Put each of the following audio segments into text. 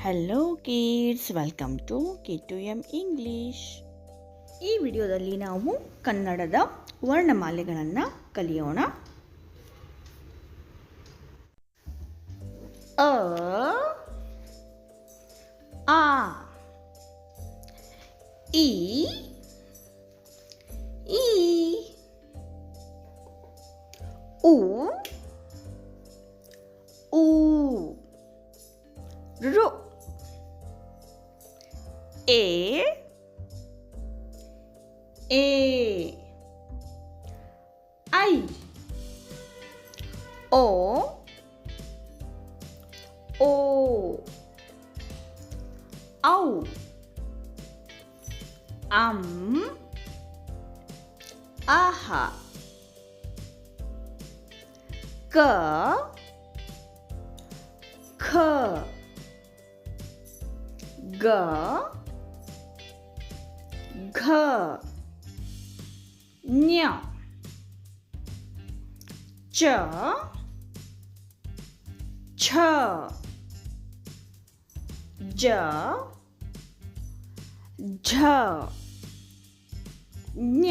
Hello kids, welcome to K2M English. ಈ ವಿಡಿಯೋದಲ್ಲಿ ನಾವು ಕನ್ನಡದ ವರ್ಣಮಾಲೆಗಳನ್ನು ಕಲಿಯೋಣ. ಅ ಆ ಈ ಈ ಉ ಊ ರು ಎ ಐ ಓ ಔ ಅಂ ಆಹ ಕ ಖ ಗ ಘ ಞ ಚ ಛ ಜ ಝ ಞ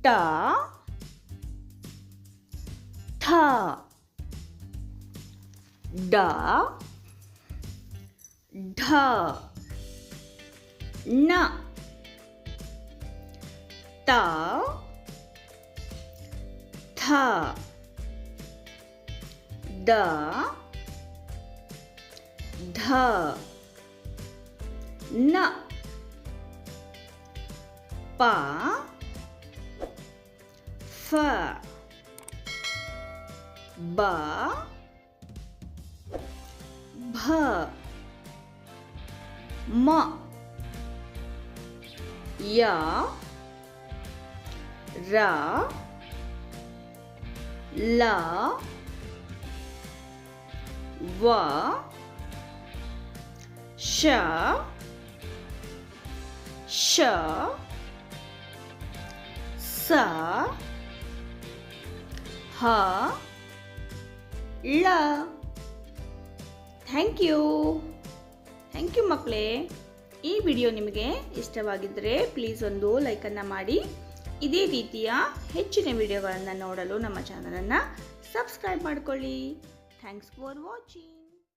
ಟ ಥ ಡ ಢ ಣ ತ ಥ ದ ಧ ನ ಪ ಫ ಬ ಭ ಮ ಯ ರ ಲ ವ ಶ ಶ ಸ ಹ ಳ. ಥ್ಯಾಂಕ್ ಯು ಮಕ್ಕಳೇ. ಈ ವಿಡಿಯೋ ನಿಮಗೆ ಇಷ್ಟವಾಗಿದ್ದರೆ ಪ್ಲೀಸ್ ಒಂದು ಲೈಕನ್ನು ಮಾಡಿ. ಇದೇ ರೀತಿಯ ಹೆಚ್ಚಿನ ವಿಡಿಯೋಗಳನ್ನು ನೋಡಲು ನಮ್ಮ ಚಾನಲನ್ನು ಸಬ್ಸ್ಕ್ರೈಬ್ ಮಾಡಿಕೊಳ್ಳಿ. Thanks for watching.